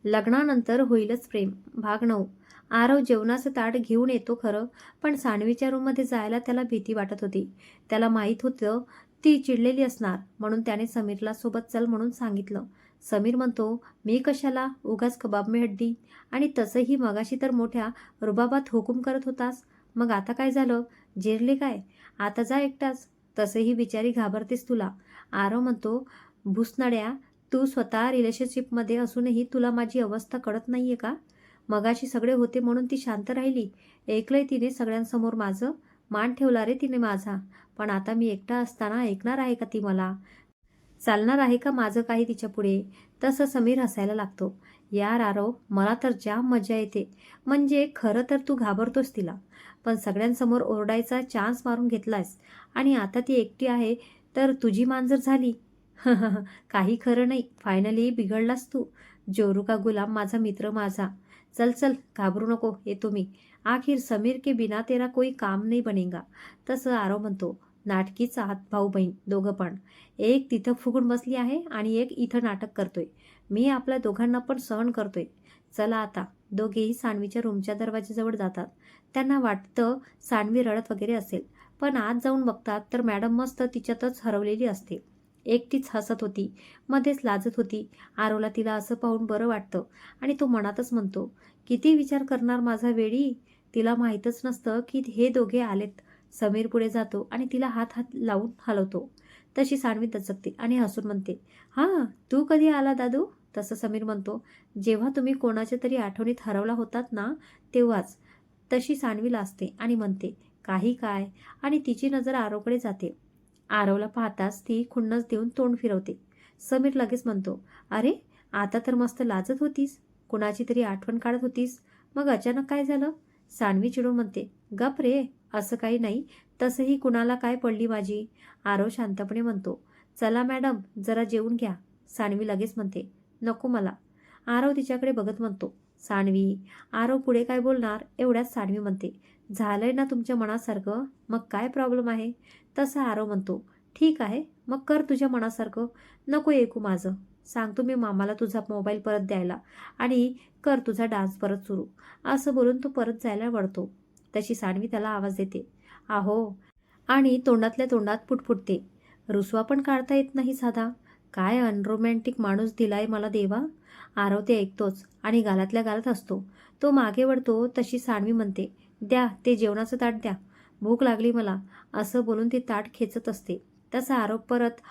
लग्नानंतर होईलच प्रेम. भाग 9. आरव जेवणाचं ताट घेऊन येतो खरं, पण सानवीच्या रूममध्ये जायला त्याला भीती वाटत होती. त्याला माहीत होतं ती चिडलेली असणार, म्हणून त्याने समीरला सोबत चल म्हणून सांगितलं. समीर म्हणतो, मी कशाला, उगाच कबाब में हड्डी. आणि तसंही मगाशी तर मोठ्या रुबाबात हुकूम करत होतास. मग आता काय झालं? जिरले काय? आता जा एकटाच. तसंही बिचारी घाबरतेस तुला. आरव म्हणतो, भुसनाड्या, तू स्वतः रिलेशनशिपमध्ये असूनही तुला माझी अवस्था कळत नाहीये का? मगाशी सगळे होते म्हणून ती शांत राहिली. ऐकलंय तिने सगळ्यांसमोर माझं. मान ठेवला रे तिने माझा. पण आता मी एकटा असताना ऐकणार आहे का ती मला? चालणार आहे का माझं काही तिच्या पुढे? तसं समीर हसायला लागतो. यार आरव, मला तर जाम मजा येते. म्हणजे खरं तर तू घाबरतोस तिला. पण सगळ्यांसमोर ओरडायचा चान्स मारून घेतलायस. आणि आता ती एकटी आहे तर तुझी मान जर झाली. काही खरं नाही. फायनली बिघडलास तू. जोरू का गुलाम, माझा मित्र माझा. चल चल, घाबरू नको, येतो मी. आखिर समीर के बिना तेरा कोई काम नाही बनेगा. तसं आरव म्हणतो. नाटकीच आहात भाऊ बहीण दोघं पण. एक तिथं फुगून बसली आहे आणि एक इथं नाटक करतोय. मी आपल्या दोघांना पण सहन करतोय. चला आता. दोघेही सानवीच्या रूमच्या दरवाजाजवळ जातात. त्यांना वाटतं सानवी रडत वगैरे असेल, पण आत जाऊन बघतात तर मॅडम मस्त तिच्यातच हरवलेली असते. एकटीच हसत होती, मध्येच लाजत होती. आरवला तिला असं पाहून बरं वाटतं आणि तो मनातच म्हणतो, किती विचार करणार माझा वेडी. तिला माहीतच नसतं की हे दोघे आलेत. समीर पुढे जातो आणि तिला हात हात लावून हलवतो. तशी सानवी दचकते आणि हसून म्हणते, हां, तू कधी आला दादू? तसं समीर म्हणतो, जेव्हा तुम्ही कोणाच्या तरी आठवणीत हरवला होतात ना, तेव्हाच. तशी सानवी लाजते आणि म्हणते, काही काय? आणि तिची नजर आरवकडे जाते. आरवला पाहताच ती खुन्नस देऊन तोंड फिरवते. समीर लगेच म्हणतो, अरे, आता तर मस्त लाजत होतीस. कुणाची तरी आठवण काढत होतीस. मग अचानक काय झालं? सानवी चिडून म्हणते, गप रे, असं काही नाही. तसंही कुणाला काय पडली माझी. आरव शांतपणे म्हणतो, चला मॅडम, जरा जेवून घ्या. सानवी लगेच म्हणते, नको मला. आरव तिच्याकडे बघत म्हणतो, सानवी. आरव पुढे काय बोलणार एवढ्यात सानवी म्हणते, झालंय ना तुमच्या मनासारखं, मग काय प्रॉब्लेम आहे? तसा आरव म्हणतो, ठीक आहे, मग कर तुझ्या मनासारखं. नको ऐकू माझं. सांगतो मी मामाला तुझा मोबाईल परत द्यायला आणि कर तुझा डान्स परत सुरू. असं बोलून तो परत जायला वळतो. तशी सानवी त्याला आवाज देते, आहो. आणि तोंडातल्या तोंडात पुटपुटते, रुसवा पण काढता येत नाही साधा. काय अनरोमॅन्टिक माणूस दिलाय मला देवा. आरव ते ऐकतोच आणि गालातल्या गालात असतो. तो मागे वळतो तशी सानवी म्हणते, द्या ते जेवणाचं ताट द्या. भूक लागली मला. असं बोलून ती ताट खेचत असते. तसा आरव परत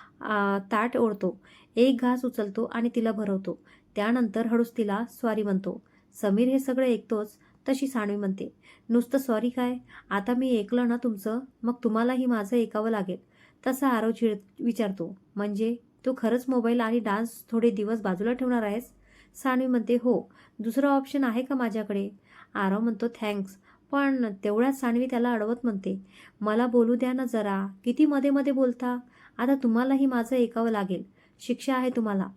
ताट ओढतो. एक घास उचलतो आणि तिला भरवतो. त्यानंतर हळूच तिला सॉरी म्हणतो. समीर हे सगळं ऐकतोच. तशी सानवी म्हणते, नुसतं सॉरी काय? आता मी ऐकलं ना तुमचं, मग तुम्हालाही माझं ऐकावं लागेल. तसा आरव विचारतो, म्हणजे तू खरंच मोबाईल आणि डान्स थोडे दिवस बाजूला ठेवणार आहेस? सानवी म्हणते, हो. दुसरं ऑप्शन आहे का माझ्याकडे? आरव म्हणतो, थँक्स. पण तेवढ्यात सानवी त्याला अडवत म्हणते, मला बोलू द्या ना जरा. किती मध्ये मध्ये बोलता. आता तुम्हालाही माझं ऐकावं लागेल. शिक्षा आहे तुम्हाला.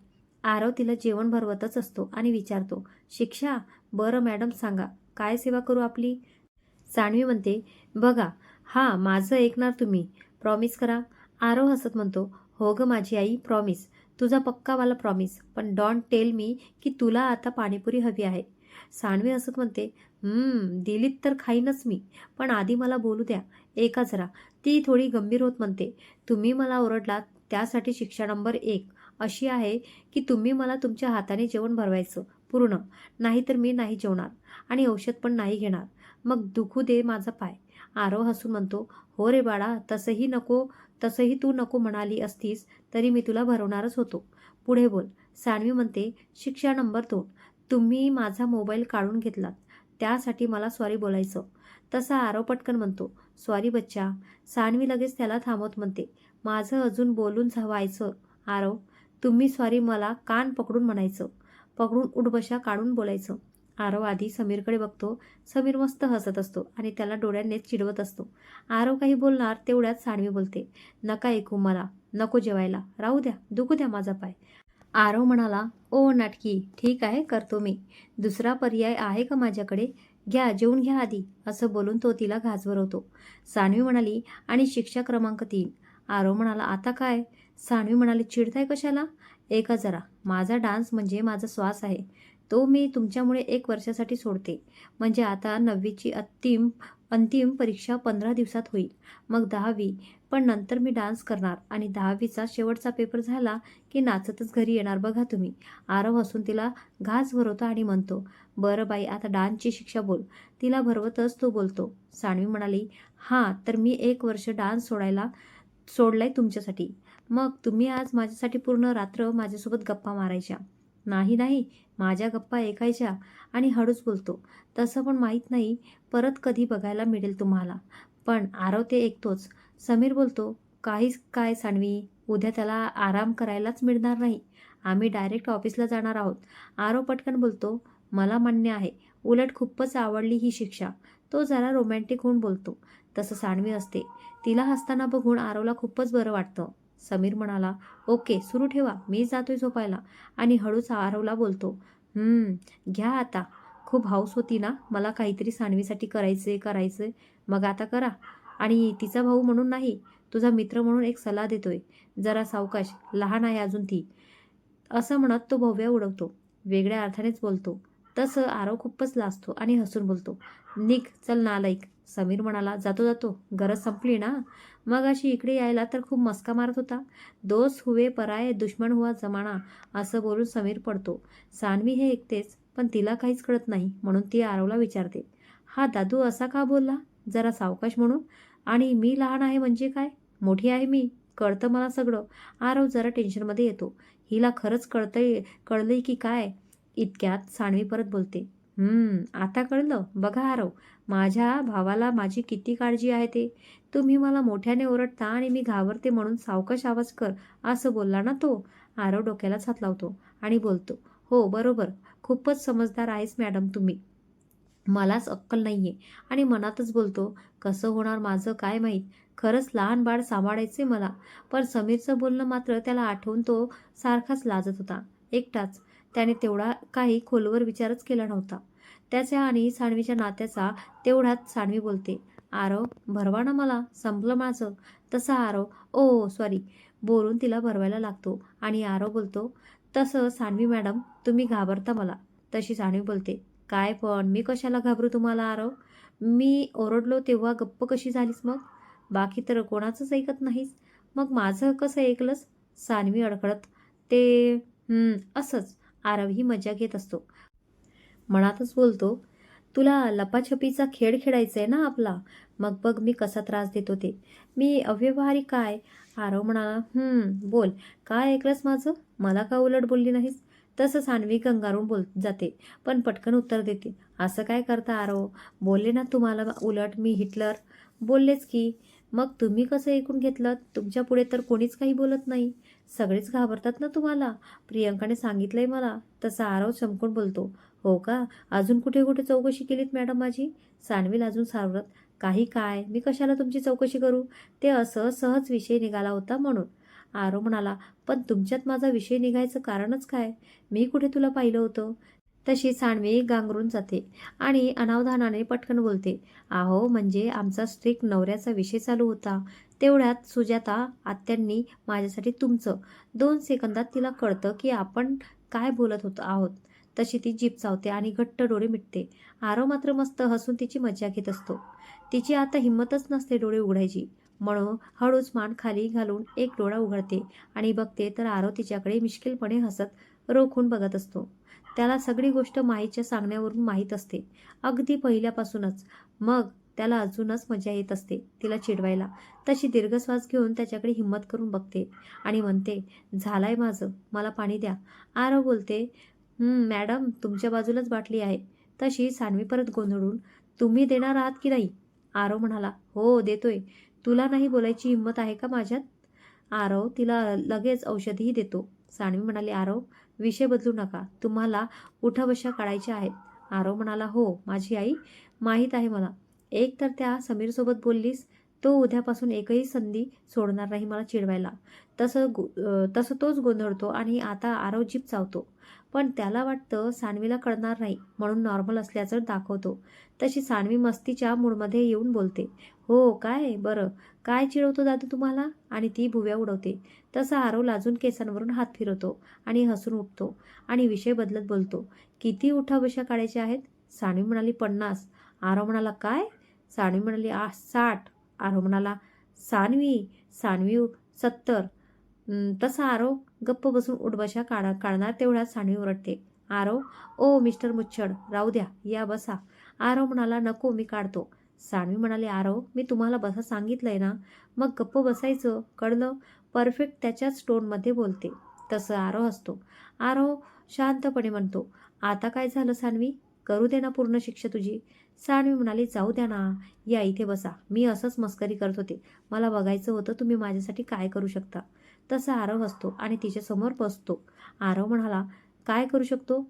आरव तिला जेवण भरवतच असतो आणि विचारतो, शिक्षा? बरं मॅडम, सांगा काय सेवा करू आपली? सानवी म्हणते, बघा, हां, माझं ऐकणार तुम्ही. प्रॉमिस करा. आरव हसत म्हणतो, हो गं माझी आई, प्रॉमिस. तुझा पक्कावाला प्रॉमिस. पण डोंट टेल मी की तुला आता पाणीपुरी हवी आहे. सानवी हसत म्हणते, दिलीत तर खाईनच मी. पण आधी मला बोलू द्या. ऐका जरा. ती थोडी गंभीर होत म्हणते, तुम्ही मला ओरडलात त्यासाठी शिक्षा नंबर 1 अशी आहे की तुम्ही मला तुमच्या हाताने जेवण भरवायचं पूर्ण. नाहीतर मी नाही जेवणार आणि औषध पण नाही घेणार. मग दुखू दे माझा पाय. आरव हसून म्हणतो, हो रे बाळा, तसंही तू नको म्हणाली असतीस तरी मी तुला भरवणारच होतो. पुढे बोल. सानवी म्हणते, शिक्षा नंबर 2, तुम्ही माझा मोबाईल काढून घेतलात त्यासाठी मला सॉरी बोलायचं. तसा आरव पटकन म्हणतो, सॉरी बच्चा. सानवी लगेच त्याला थांबवत म्हणते, माझं अजून बोलून व्हायचं आरव. तुम्ही सॉरी मला कान पकडून म्हणायचं. पकडून उठबशा काढून बोलायचं. आरव आधी समीरकडे बघतो. समीर मस्त हसत असतो आणि त्याला डोळ्यांनीच चिडवत असतो. आरव काही बोलणार तेवढ्यात सानवी बोलते, नका ऐकू मला. नको जेवायला. राहू द्या. दुखू द्या माझा पाय. आरव म्हणाला, ओ नाटकी, ठीक आहे, करतो मी. दुसरा पर्याय आहे का माझ्याकडे? घ्या, जेवून घ्या आधी. असं बोलून तो तिला घास भरवतो. सानवी म्हणाली, आणि शिक्षा क्रमांक 3. आरव म्हणाला, आता काय? सानवी म्हणाली, चिडताय कशाला? ऐका जरा. माझा डान्स म्हणजे माझा श्वास आहे. तो मी तुमच्यामुळे 1 वर्षासाठी सोडते. म्हणजे आता 9वीची अंतिम परीक्षा 15 दिवसात होईल. मग 10वी. पण नंतर मी डान्स करणार आणि 10वीचा शेवटचा पेपर झाला की नाचतच घरी येणार बघा तुम्ही. आरव हसून तिला घास भरवतो आणि म्हणतो, बरं बाई आता डान्सची शिक्षा बोल. तिला भरवतच तो बोलतो. सान्वी म्हणाली, हां तर मी 1 वर्ष डान्स सोडलाय तुमच्यासाठी. मग तुम्ही आज माझ्यासाठी पूर्ण रात्र माझ्यासोबत गप्पा मारायच्या. नाही नाही, माझ्या गप्पा ऐकायच्या. आणि हळूच बोलतो, तसं पण माहीत नाही परत कधी बघायला मिळेल तुम्हाला. पण आरव ते ऐकतोच. समीर बोलतो, काहीच काय सान्वी, उद्या त्याला आराम करायलाच मिळणार नाही. आम्ही डायरेक्ट ऑफिसला जाणार आहोत. आरव पटकन बोलतो, मला मान्य आहे. उलट खूपच आवडली ही शिक्षा. तो जरा रोमॅन्टिक होऊन बोलतो. तसं सान्वी असते. तिला हसताना बघून आरवला खूपच बरं वाटतं. समीर म्हणाला, ओके सुरू ठेवा, मी जातोय झोपायला. आणि हळूच आरवला बोलतो, घ्या आता. खूप हौस होती ना मला काहीतरी सान्वीसाठी करायचंय. मग आता करा. आणि तिचा भाऊ म्हणून नाही, तुझा मित्र म्हणून एक सल्ला देतोय. जरा सावकाश, लहान आहे अजून ती. असं म्हणत तो भव्या उडवतो. वेगळ्या अर्थानेच बोलतो. तसं आरव खूपच लाजतो आणि हसून बोलतो, निघ चल नालायक. समीर म्हणाला, जातो. गरज संपली ना. मगाशी इकडे यायला तर खूप मस्का मारत होता. दोस्त हुए पराये, दुश्मन हुआ जमाना. असं बोलून समीर पडतो. सान्वी हे ऐकतेच, पण तिला काहीच कळत नाही म्हणून ती आरवला विचारते, हा दादू असा का बोलला? जरा सावकाश म्हणून. आणि मी लहान आहे म्हणजे काय? मोठी आहे मी. कळतं मला सगळं. आरव जरा टेन्शनमध्ये येतो. हिला खरंच कळलंय की काय? इतक्यात सान्वी परत बोलते, आता कळलं बघा आरव, माझ्या भावाला माझी किती काळजी आहे ते. तुम्ही मला मोठ्याने ओरडता आणि मी घाबरते म्हणून सावकाश आवाज कर असं बोलला ना तो. आरव डोक्यालाच हात लावतो आणि बोलतो, हो बरोबर, खूपच समजदार आहेस मॅडम तुम्ही. मलाच अक्कल नाहीये. आणि मनातच बोलतो, कसं होणार माझं काय माहीत. खरंच लहान बाळ सांभाळायचे मला. पण समीरचं बोलणं मात्र त्याला आठवून तो सारखाच लाजत होता. एकटाच. त्याने तेवढा काही खोलवर विचारच केला नव्हता. त्याच्या आणि सान्वीच्या नात्याचा. तेवढ्यात सान्वी बोलते, आरव भरवा ना मला, संपलं माझं. तसा आरव, ओ सॉरी, बोलून तिला भरवायला लागतो. आणि आरव बोलतो, तसं सान्वी मॅडम तुम्ही घाबरता मला. तशी सान्वी बोलते, काय पण मी कशाला घाबरू तुम्हाला आरव? मी ओरडलो तेव्हा गप्प कशी झालीस मग? बाकी तर कोणाचंच ऐकत नाहीस. मग माझं कसं ऐकलंस? सान्वी अडखळत, ते असंच. आरवही मजा घेत असतो. मनातच बोलतो, तुला लपाछपीचा खेळ खेळायचा आहे ना आपला. मग बघ मी कसा त्रास देतो ते. मी अव्यवहारी काय? आरव म्हणाला, बोल, काय ऐकलंस माझं? मला का उलट बोलली नाहीस? तसं सान्वी गंगारून जाते, पण पटकन उत्तर देते, असं काय करता आरव? बोलले ना तुम्हाला उलट मी हिटलर. बोललेच की. मग तुम्ही कसं ऐकून घेतलं? तुमच्या पुढे तर कोणीच काही बोलत नाही. सगळेच घाबरतात ना तुम्हाला. प्रियंकाने सांगितलंय मला. तसा आरव चमकून बोलतो, हो का? अजून कुठे कुठे चौकशी केलीत मॅडम माझी? सान्वी अजून सावरत, काही काय, मी कशाला तुमची चौकशी करू? ते असं सहज विषय निघाला होता म्हणून. आरव म्हणाला, पण तुमच्यात माझा विषय निघायचं कारणच काय? मी कुठे तुला पाहिलं होतं? तशी सान्वी गांगरून जाते आणि अनावधानाने पटकन बोलते, अहो म्हणजे आमचा स्ट्रिक्ट नवऱ्याचा विषय चालू होता. तेवढ्यात सुजाता आत्यांनी माझ्यासाठी तुमचं. 2 सेकंदात तिला कळतं की आपण काय बोलत होतो आहोत. तशी ती जीभ चावते आणि घट्ट डोळे मिटते. आरव मात्र मस्त हसून तिची मज्जा घेत असतो. तिची आता हिंमतच नसते डोळे उघडायची. म्हणून हळूच मान खाली घालून एक डोळा उघडते आणि बघते तर आरव तिच्याकडे मिश्किलपणे हसत रोखून बघत असतो. त्याला सगळी गोष्ट माहीच्या सांगण्यावरून माहीत असते, अगदी पहिल्यापासूनच. मग त्याला अजूनच मजा येत असते तिला चिडवायला. तशी दीर्घश्वास घेऊन त्याच्याकडे हिंमत करून बघते आणि म्हणते, झालाय माझं, मला पाणी द्या. आरव बोलते, मॅडम तुमच्या बाजूलाच बाटली आहे. तशी सान्वी परत गोंधळून, तुम्ही देणार आहात की नाही? आरव म्हणाला, हो देतोय. तुला नाही बोलायची हिंमत आहे का माझ्यात? आरव तिला लगेच औषधही देतो. सान्वी म्हणाली, आरव विषय बदलू नका, तुम्हाला उठाबशा काढायच्या आहेत. आरव म्हणाला, हो माझी आई, माहीत आहे मला. एक तर त्या समीरसोबत बोललीस, तो उद्यापासून एकही संधी सोडणार नाही मला चिडवायला. तसं तोच गोंधळतो आणि आता आरव जीभ चावतो. पण त्याला वाटतं सान्वीला कळणार नाही म्हणून नॉर्मल असल्याचं दाखवतो. तशी सान्वी मस्तीच्या मूडमध्ये येऊन बोलते, हो काय बरं, काय चिडवतो दादू तुम्हाला? आणि ती भुव्या उडवते. तसा आरव लाजून केसांवरून हात फिरवतो आणि हसून उठतो आणि विषय बदलत बोलतो, किती उठाबशा काढायच्या आहेत? सानवी म्हणाली 50. आरव म्हणाला काय? सानवी म्हणाली 60. आरव म्हणाला सानवी सानवी 70. तसा आरव गप्प बसून उठबशा काढणार तेवढ्यात सानवी ओरडते. आरव, ओ मिस्टर मुच्छड, राहू द्या, या बसा. आरव म्हणाला नको, मी काढतो. सानवी म्हणाली आरव, मी तुम्हाला बसा सांगितलंय ना, मग गप्प बसायचं, कळलं? परफेक्ट त्याच्याच टोनमध्ये बोलते. तसं आरव हसतो. आरव शांतपणे म्हणतो, आता काय झालं सानवी? करू दे ना पूर्ण शिक्षा तुझी. सानवी म्हणाली जाऊ द्या ना, या इथे बसा, मी असंच मस्करी करत होते, मला बघायचं होतं तुम्ही माझ्यासाठी काय करू शकता. तसा आरव हसतो आणि तिच्यासमोर बसतो. आरव म्हणाला काय करू शकतो?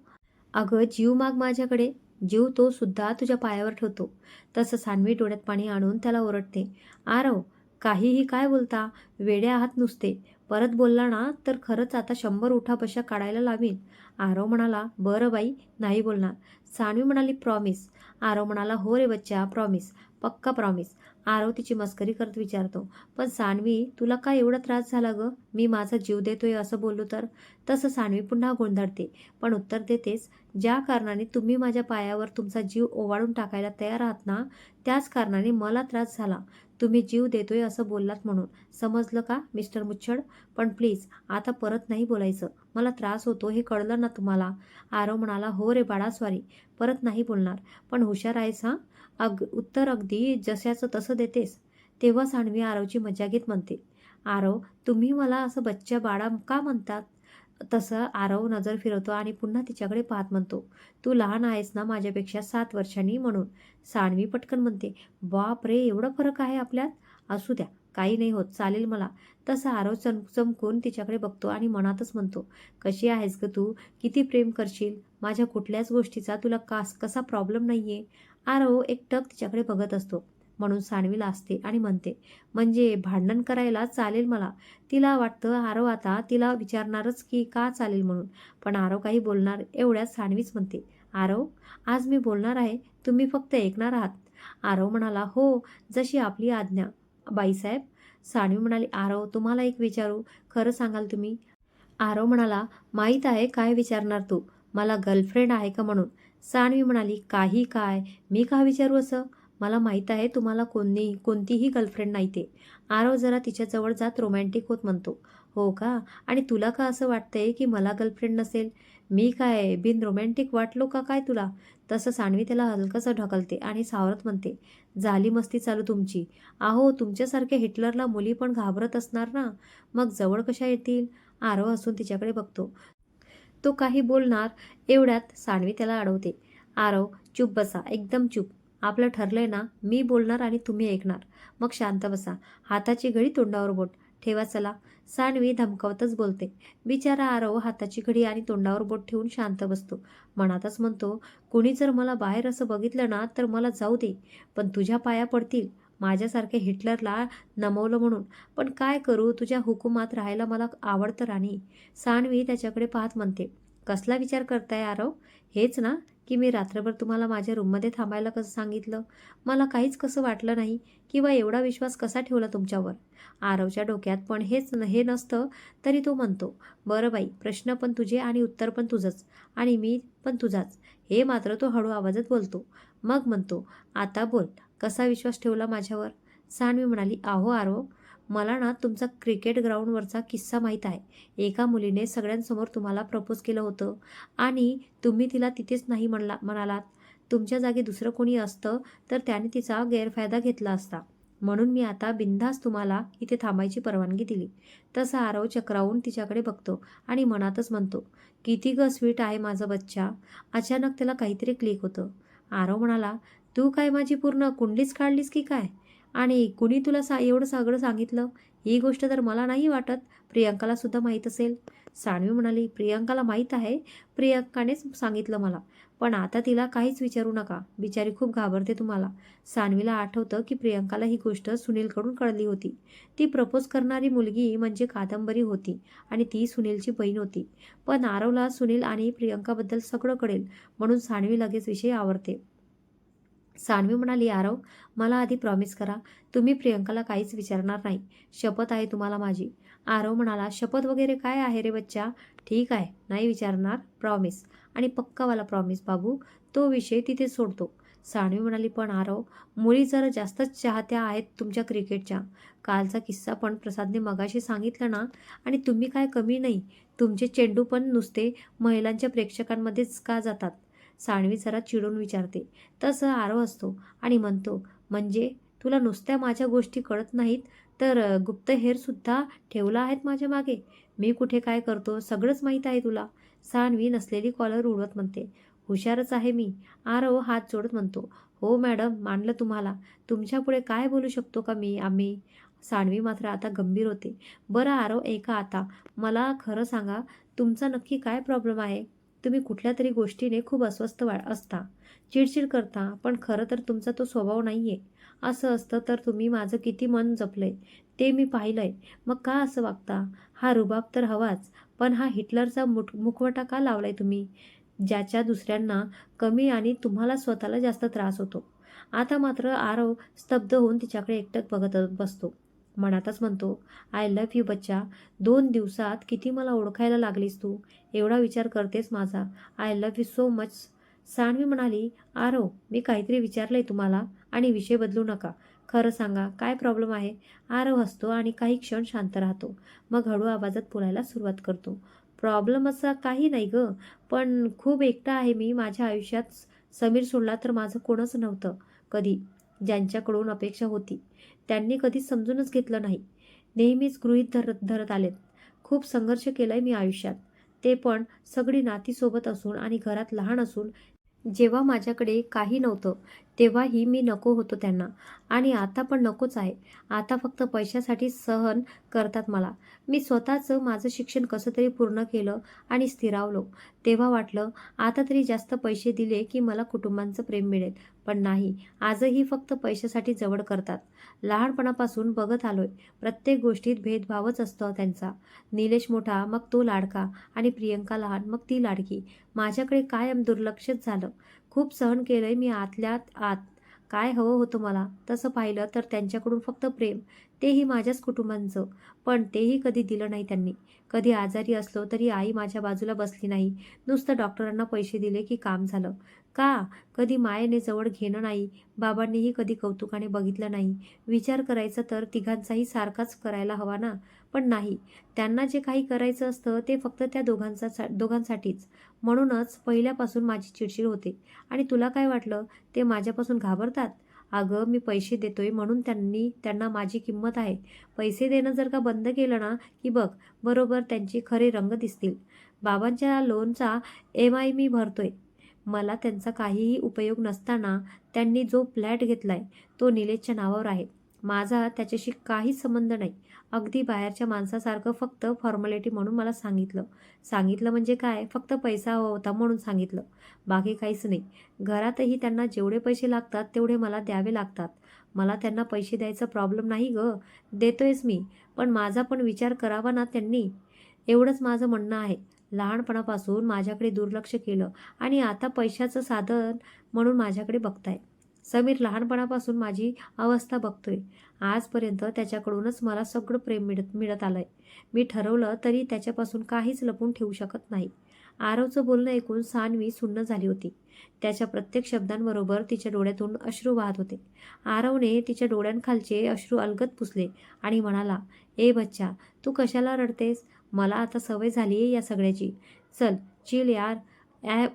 अगं जीव माग माझ्याकडे. जीव तो सुद्धा तुझ्या पायावर ठेवतो. तसं सानवी डोळ्यात पाणी आणून त्याला ओरडते. आरव, काहीही काय बोलता? वेडे आहात नुसते. परत बोलला ना तर खरंच आता 100 उठाबशा काढायला लावीन. आरव म्हणाला बरं बाई, नाही बोलणार. सानवी म्हणाली प्रॉमिस. आरव म्हणाला हो रे बच्चा, प्रॉमिस, पक्का प्रॉमिस. आरव तिची मस्करी करत विचारतो, पण सानवी तुला काय एवढा त्रास झाला गं? मी माझा जीव देतोय असं बोललो तर? तसं सानवी पुन्हा गोंधळते, पण उत्तर देतेच, ज्या कारणाने तुम्ही माझ्या पायावर तुमचा जीव ओवाळून टाकायला तयार आहात ना, त्याच कारणाने मला त्रास झाला. तुम्ही जीव देतोय असं बोललात म्हणून. समजलं का मिस्टर मुच्छड? पण प्लीज आता परत नाही बोलायचं. मला त्रास होतो हे कळलं ना तुम्हाला? आरव म्हणाला हो रे बाळा, सॉरी, परत नाही बोलणार. पण हुशार आहेस हां, उत्तर अगदी जशाचं तसं देतेस. तेव्हा सानवी आरवची मजा घेत म्हणते, आरव तुम्ही मला असं बच्चा बाळा का म्हणतात? तसं आरव नजर फिरवतो आणि पुन्हा तिच्याकडे पाहत म्हणतो, तू लहान आहेस ना माझ्यापेक्षा 7 वर्षांनी म्हणून. सानवी पटकन म्हणते, बाप रे, एवढा फरक आहे आपल्यात? असू द्या, काही नाही होत, चालेल मला. तसा आरव चमकून तिच्याकडे बघतो आणि मनातच म्हणतो, कशी आहेस ग तू? किती प्रेम करशील? माझ्या कुठल्याच गोष्टीचा तुला कसा प्रॉब्लेम नाहीये? आरव एकटक तिच्याकडे बघत असतो. म्हणून सानवी लाजते आणि म्हणते, म्हणजे भांडण करायला चालेल मला. तिला वाटतं आरव आता तिला विचारणारच की का चालेल म्हणून, पण आरव काही बोलणार एवढ्यात सानवीच म्हणते, आरव आज मी बोलणार आहे, तुम्ही फक्त ऐकणार आहात. आरव म्हणाला हो, जशी आपली आज्ञा बाईसाहेब. सानवी म्हणाली आरव तुम्हाला एक विचारू, खरं सांगाल तुम्ही? आरव म्हणाला माहीत आहे काय विचारणार तू, मला गर्लफ्रेंड आहे का म्हणून. सानवी म्हणाली काही काय, मी का विचारू असं? मला माहीत आहे तुम्हाला कोणतीही गर्लफ्रेंड नाही ते. आरव जरा तिच्याजवळ जात रोमॅन्टिक होत म्हणतो, हो का? आणि तुला का असं वाटतंय की मला गर्लफ्रेंड नसेल? मी काय बिन रोमॅन्टिक वाटलो का काय तुला? तसं सानवी त्याला हलकंसं ढकलते आणि सावरत म्हणते, झाली मस्ती चालू तुमची. अहो तुमच्यासारख्या हिटलरला मुली पण घाबरत असणार ना, मग जवळ कशा येतील? आरव हसून तिच्याकडे बघतो. तो काही बोलणार एवढ्यात सानवी त्याला अडवते. आरव चूप बसा, एकदम चूप. आपलं ठरलंय ना, मी बोलणार आणि तुम्ही ऐकणार. मग शांत बसा. हाताची घडी तोंडावर बोट ठेवा चला. सानवी धमकावतच बोलते. बिचारा आरव हाताची घडी आणि तोंडावर बोट ठेवून शांत बसतो. मनातच म्हणतो, कुणी जर मला बाहेर असं बघितलं ना तर मला जाऊ दे, पण तुझ्या पाया पडतील. माझ्यासारख्या हिटलरला नमवलं म्हणून. पण काय करू, तुझ्या हुकुमात राहायला मला आवडतं राणी. सानवी त्याच्याकडे पाहत म्हणते, कसला विचार करताय आरव? हेच ना की मी रात्रभर तुम्हाला माझ्या रूममध्ये थांबायला कसं सांगितलं? मला काहीच कसं वाटलं नाही किंवा एवढा विश्वास कसा ठेवला तुमच्यावर? आरवच्या डोक्यात पण हे नसतं तरी तो म्हणतो, बरं बाई, प्रश्न पण तुझे आणि उत्तर पण तुझंच आणि मी पण तुझाच. हे मात्र तो हळू आवाजात बोलतो. मग म्हणतो, आता बोल, कसा विश्वास ठेवला माझ्यावर? सानवी म्हणाली, अहो आरव, मला ना तुमचा क्रिकेट ग्राउंडवरचा किस्सा माहीत आहे. एका मुलीने सगळ्यांसमोर तुम्हाला प्रपोज केलं होतं आणि तुम्ही तिला तिथेच नाही म्हणालात. तुमच्या जागी दुसरं कोणी असतं तर त्याने तिचा गैरफायदा घेतला असता. म्हणून मी आता बिनधास्त तुम्हाला इथे थांबायची परवानगी दिली. तसा आरव चक्रावून तिच्याकडे बघतो आणि मनातच म्हणतो, किती ग स्वीट आहे माझा बच्चा. अचानक त्याला काहीतरी क्लिक होतं. आरव म्हणाला, तू काय माझी पूर्ण कुंडलीच काढलीस की काय? आणि कुणी तुला एवढं सगळं सांगितलं? ही गोष्ट तर मला नाही वाटत प्रियंकाला सुद्धा माहीत असेल. सानवी म्हणाली, प्रियंकाला माहीत आहे, प्रियंकानेच सांगितलं मला. पण आता तिला काहीच विचारू नका, बिचारी खूप घाबरते तुम्हाला. सानवीला आठवतं की प्रियंकाला ही गोष्ट सुनीलकडून कळली होती. ती प्रपोज करणारी मुलगी म्हणजे कादंबरी होती आणि ती सुनीलची बहीण होती. पण आरवला सुनील आणि प्रियंकाबद्दल सगळं कळेल म्हणून सानवी लगेच विषय आवरते. सानवी म्हणाली, आरव मला आधी प्रॉमिस करा, तुम्ही प्रियंकाला काहीच विचारणार नाही. शपथ आहे तुम्हाला माझी. आरव म्हणाला, शपथ वगैरे काय आहे रे बच्चा? ठीक आहे, नाही विचारणार, प्रॉमिस. आणि पक्कावाला प्रॉमिस बाबू. तो विषय तिथे सोडतो. सानवी म्हणाली, पण आरव, मुली जरा जास्तच चाहत्या आहेत तुमच्या क्रिकेटच्या. कालचा किस्सा पण प्रसादने मगाशी सांगितला ना, आणि तुम्ही काय कमी नाही. तुमचे चेंडू पण नुसते महिलांच्या प्रेक्षकांमध्येच का जातात? सानवी जरा चिडून विचारते. तसं आरव हसतो आणि म्हणतो, म्हणजे तुला नुसत्या माझ्या गोष्टी कळत नाहीत, तर गुप्तहेरसुद्धा ठेवला आहेत माझ्या मागे. मी कुठे काय करतो सगळंच माहीत आहे तुला. सानवी नसलेली कॉलर उडवत म्हणते. हुशारच आहे मी. आरव हात जोडत म्हणतो. हो मॅडम, मानलं तुम्हाला. तुमच्यापुढे काय बोलू शकतो का आम्ही? सानवी मात्र आता गंभीर होते. बरं आरव, ऐका आता. मला खरं सांगा, तुमचा नक्की काय प्रॉब्लेम आहे? तुम्ही कुठल्या तरी गोष्टीने खूप अस्वस्थ असता, चिडचिड करता, पण खरं तर तुमचा तो स्वभाव नाहीये. असं असतं तर तुम्ही माझं किती मन जपलंय ते मी पाहिलंय. मग का असं वागता? हा रुबाब तर हवाच, पण हा हिटलरचा मुखवटा का लावलाय तुम्ही, ज्याच्या दुसऱ्यांना कमी आणि तुम्हाला स्वतःला जास्त त्रास होतो? आता मात्र आरव स्तब्ध होऊन तिच्याकडे एकटक बघत बसतो. मनातच म्हणतो, आय लव्ह यू बच्चा. 2 दिवसात किती मला ओळखायला लागलीस तू. एवढा विचार करतेस माझा. I love you so much. Saanvi म्हणाली, आरव, मी काहीतरी विचारलंय तुम्हाला आणि विषय बदलू नका. खरं सांगा, काय प्रॉब्लेम आहे? आरव हसतो आणि काही क्षण शांत राहतो. मग हळू आवाजात बोलायला सुरुवात करतो. प्रॉब्लेम असा काही नाही गं, पण खूप एकटा आहे मी माझ्या आयुष्यात. समीर सोडला तर माझं कोणच नव्हतं कधी. ज्यांच्याकडून अपेक्षा होती त्यांनी कधीच समजूनच घेतलं नाही. नेहमीच गृहीत धरत धरत आलेत. खूप संघर्ष केलाय मी आयुष्यात. ते पण सगळी नाती सोबत असून आणि घरात लहान असून. जेव्हा माझ्याकडे काही नव्हतं तेव्हाही मी नको होतो त्यांना, आणि आता पण नकोच आहे. आता फक्त पैशासाठी सहन करतात मला. मी स्वतःचं माझं शिक्षण कसं तरी पूर्ण केलं आणि स्थिरावलो. तेव्हा वाटलं आता तरी जास्त पैसे दिले की मला कुटुंबांचं प्रेम मिळेल, पण नाही. आजही फक्त पैशासाठी जवळ करतात. लहानपणापासून बघत आलोय, प्रत्येक गोष्टीत भेदभावच असतो त्यांचा. निलेश मोठा, मग तो लाडका, आणि प्रियंका लहान, मग ती लाडकी. माझ्याकडे कायम दुर्लक्षच झालं. खूप सहन केलंय मी आतल्यात आत. काय हवं होतं मला तसं पाहिलं तर त्यांच्याकडून फक्त प्रेम, तेही माझ्याच कुटुंबांचं. पण तेही कधी दिलं नाही त्यांनी. कधी आजारी असलो तरी आई माझ्या बाजूला बसली नाही. नुसतं डॉक्टरांना पैसे दिले की काम झालं. का? कधी मायेने जवळ घेणं नाही. बाबांनीही कधी कौतुकाने बघितलं नाही. विचार करायचा तर तिघांचाही सारखाच करायला हवा ना, पण नाही. त्यांना जे काही करायचं असतं ते फक्त त्या दोघांसाठीच. म्हणूनच पहिल्यापासून माझी चिडचिड होते. आणि तुला काय वाटलं ते माझ्यापासून घाबरतात? अगं, मी पैसे देतोय म्हणून त्यांना माझी किंमत आहे. पैसे देणं जर का बंद केलं ना, की बघ बरोबर त्यांचे खरे रंग दिसतील. बाबांच्या लोनचा EMI मी भरतोय. मला त्यांचा काहीही उपयोग नसताना त्यांनी जो फ्लॅट घेतलाय तो निलेशच्या नावावर आहे. माझा त्याच्याशी काहीच संबंध नाही. अगदी बाहेरच्या माणसासारखं फक्त फॉर्मॅलिटी म्हणून मला सांगितलं म्हणजे काय, फक्त पैसा हवा होता म्हणून सांगितलं. बाकी काहीच नाही. घरातही त्यांना जेवढे पैसे लागतात तेवढे मला द्यावे लागतात. मला त्यांना पैसे द्यायचा प्रॉब्लेम नाही गं, देतोयच मी. पण माझा पण विचार करावा ना त्यांनी. एवढंच माझं म्हणणं आहे. लहानपणापासून माझ्याकडे दुर्लक्ष केलं आणि आता पैशाचं साधन म्हणून माझ्याकडे बघताय. समीर लहानपणापासून माझी अवस्था बघतोय. आजपर्यंत त्याच्याकडूनच मला सगळं प्रेम मिळत आलंय. मी ठरवलं तरी त्याच्यापासून काहीच लपवून ठेवू शकत नाही. आरवचं बोलणं ऐकून सानवी सुन्न झाली होती. त्याच्या प्रत्येक शब्दांबरोबर तिच्या डोळ्यातून अश्रू वाहत होते. आरवने तिच्या डोळ्यांखालचे अश्रू अलगद पुसले आणि म्हणाला, ए बच्चा, तू कशाला रडतेस? मला आता सवय झाली आहे या सगळ्याची. चल चिल यार,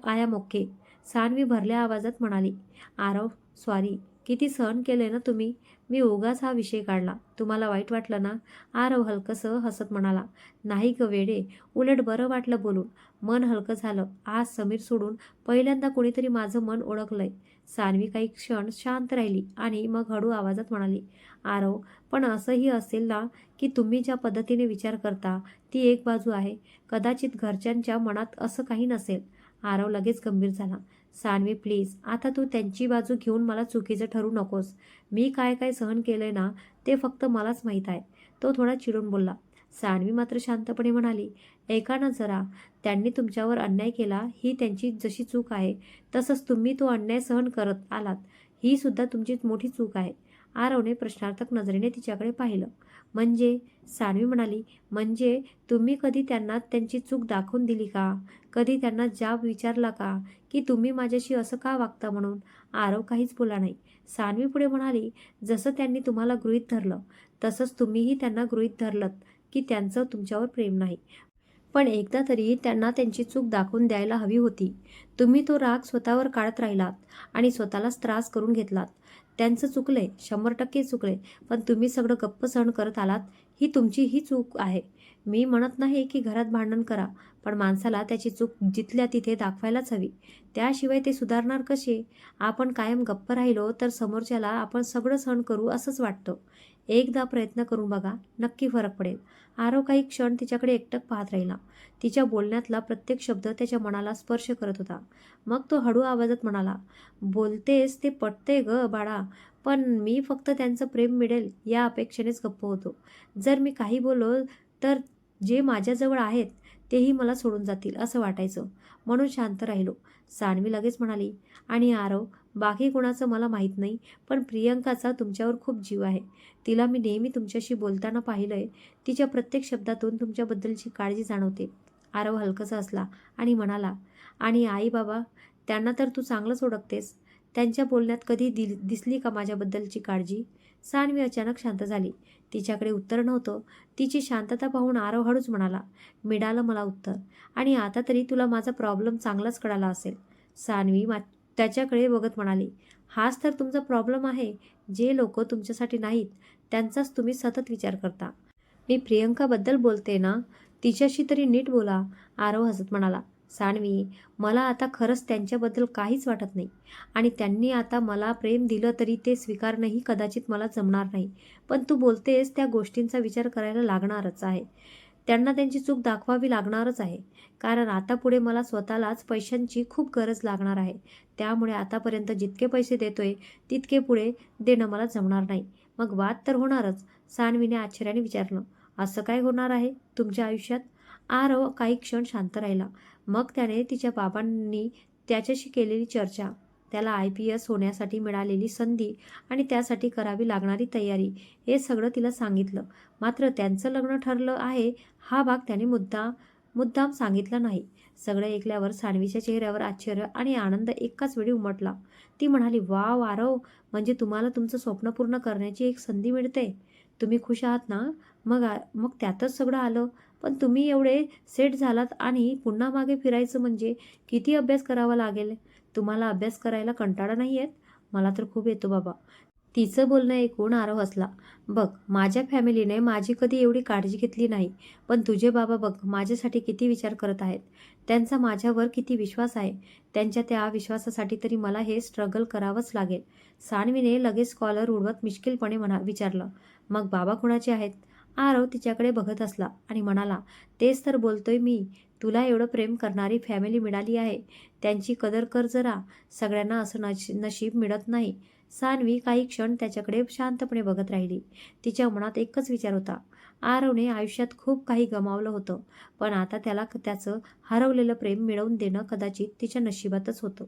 आय एम ओके. सानवी भरल्या आवाजात म्हणाली. आरव, सॉरी. किती सहन केलंय ना तुम्ही. मी उगाच हा विषय काढला. तुम्हाला वाईट वाटलं ना? आरव हलकंसं हसत म्हणाला. नाही ग वेडे, उलट बरं वाटलं बोलून. मन हलकं झालं. आज समीर सोडून पहिल्यांदा कोणीतरी माझं मन ओळखलंय. सानवी काही क्षण शांत राहिली आणि मग हळू आवाजात म्हणाली, आरव, पण असंही असेल ना की तुम्ही ज्या पद्धतीने विचार करता ती एक बाजू आहे. कदाचित घरच्यांच्या मनात असं काही नसेल. आरव लगेच गंभीर झाला. सानवी प्लीज, आता तू त्यांची बाजू घेऊन मला चुकीचं ठरू नकोस. मी काय काय सहन केलंय ना ते फक्त मलाच माहीत आहे. तो थोडा चिडून बोलला. सानवी मात्र शांतपणे म्हणाली, ऐका ना जरा, त्यांनी तुमच्यावर अन्याय केला ही त्यांची जशी चूक आहे, तसंच तुम्ही तो अन्याय सहन करत आलात ही सुद्धा तुमची मोठी चूक आहे. आरवने प्रश्नार्थक नजरेने तिच्याकडे पाहिलं. म्हणजे? सानवी म्हणाली, म्हणजे तुम्ही कधी त्यांना त्यांची चूक दाखवून दिली का? कधी त्यांना जाब विचारला का की तुम्ही माझ्याशी असं का वागता म्हणून? आरव काहीच बोलला नाही. सान्वी पुढे म्हणाली, जसं त्यांनी तुम्हाला गृहीत धरलं तसंच तुम्हीही त्यांना गृहीत धरलत की त्यांचं तुमच्यावर प्रेम नाही. पण एकदा तरी त्यांना त्यांची चूक दाखवून द्यायला हवी होती. तुम्ही तो राग स्वतःवर काढत राहिलात आणि स्वतःलाच त्रास करून घेतलात. त्यांचं चुकलंय, 100% चुकलंय, पण तुम्ही सगळं गप्प सहन करत आलात. ही तुमची ही चूक आहे. मी म्हणत नाही की घरात भांडण करा, पण माणसाला त्याची चूक जिथल्या तिथे दाखवायलाच हवी. त्याशिवाय ते सुधारणार कसे? आपण कायम गप्प राहिलो तर समोरच्याला आपण सगळं सहन करू असंच वाटतं. एकदा प्रयत्न करून बघा, नक्की फरक पडेल. आरव काही क्षण तिच्याकडे एकटक पाहत राहिला. तिच्या बोलण्यातला प्रत्येक शब्द त्याच्या मनाला स्पर्श करत होता. मग तो हळू आवाजात म्हणाला, बोलतेस ते पटतंय ग बाळा, पण मी फक्त त्यांचं प्रेम मिळेल या अपेक्षेनेच गप्प होतो. जर मी काही बोललो तर जे माझ्याजवळ आहेत तेही मला सोडून जातील असं वाटायचं, म्हणून शांत राहिलो. सान्वी लगेच म्हणाली, आणि आरव, बाकी कुणाचं मला माहीत नाही, पण प्रियंकाचा तुमच्यावर खूप जीव आहे. तिला मी नेहमी तुमच्याशी बोलताना पाहिलंय. तिच्या प्रत्येक शब्दातून तुमच्याबद्दलची काळजी जाणवते. आरव हलकसा हसला आणि म्हणाला, आणि आई बाबा, त्यांना तर तू चांगलंच ओळखतेस. त्यांच्या बोलण्यात कधी दिसली का माझ्याबद्दलची काळजी? सान्वी अचानक शांत झाली. तिच्याकडे उत्तर नव्हतं. तिची शांतता पाहून आरव हळूच म्हणाला, मिळालं मला उत्तर. आणि आता तरी तुला माझा प्रॉब्लेम चांगलाच कळाला असेल. सान्वी त्याच्याकडे बघत म्हणाली, हाच तर तुमचा प्रॉब्लेम आहे. जे लोक तुमच्यासाठी नाहीत त्यांचाच तुम्ही सतत विचार करता. मी प्रियंकाबद्दल बोलते ना, तिच्याशी तरी नीट बोला. आरव हसत म्हणाला, सान्वी, मला आता खरंच त्यांच्याबद्दल काहीच वाटत नाही. आणि त्यांनी आता मला प्रेम दिलं तरी ते स्वीकारणंही कदाचित मला जमणार नाही. पण तू बोलतेस त्या गोष्टींचा विचार करायला लागणारच आहे. त्यांना त्यांची चूक दाखवावी लागणारच आहे. कारण आता पुढे मला स्वतःलाच पैशांची खूप गरज लागणार आहे. त्यामुळे आतापर्यंत जितके पैसे देतोय तितके पुढे देणं मला जमणार नाही. मग वाद तर होणारच. सान्वीने आश्चर्याने विचारलं, असं काय होणार आहे तुमच्या आयुष्यात? आरव काही क्षण शांत राहिला. मग त्याने तिच्या बाबांनी त्याच्याशी केलेली चर्चा, त्याला IPS होण्यासाठी मिळालेली संधी आणि त्यासाठी करावी लागणारी तयारी, हे सगळं तिला सांगितलं. मात्र त्यांचं लग्न ठरलं आहे हा भाग त्याने मुद्दाम सांगितला नाही. सगळं ऐकल्यावर सान्वीच्या चेहऱ्यावर आश्चर्य आणि आनंद एकाच वेळी उमटला. ती म्हणाली, वाव आरव, म्हणजे तुम्हाला तुमचं स्वप्न पूर्ण करण्याची एक संधी मिळते. तुम्ही खुश आहात ना? मग त्यातच सगळं आलं. पण तुम्ही एवढे सेट झालात आणि पुन्हा मागे फिरायचं म्हणजे किती अभ्यास करावा लागेल? तुम्हाला अभ्यास करायला कंटाळा नाही येत? मला तर खूप येतो बाबा. तिचं बोलणं ऐकून आरव हसला. बघ, माझ्या फॅमिलीने माझी कधी एवढी काळजी घेतली नाही. पण तुझे बाबा बघ माझ्यासाठी किती विचार करत आहेत. त्यांचा माझ्यावर किती विश्वास आहे. त्यांच्या त्या विश्वासासाठी तरी मला हे स्ट्रगल करावंच लागेल. सान्वीने लगेच कॉलर उडवत मिश्किलपणे विचारलं, मग बाबा कुणाचे आहेत? आरव तिच्याकडे बघत असला आणि म्हणाला, तेच तर बोलतोय मी. तुला एवढं प्रेम करणारी फॅमिली मिळाली आहे. त्यांची कदर कर जरा. सगळ्यांना असं नशीब मिळत नाही. सान्वी काही क्षण त्याच्याकडे शांतपणे बघत राहिली. तिच्या मनात एकच विचार होता. आरवने आयुष्यात खूप काही गमावलं होतं, पण आता त्याला त्याचं हरवलेलं प्रेम मिळवून देणं कदाचित तिच्या नशिबातच होतं.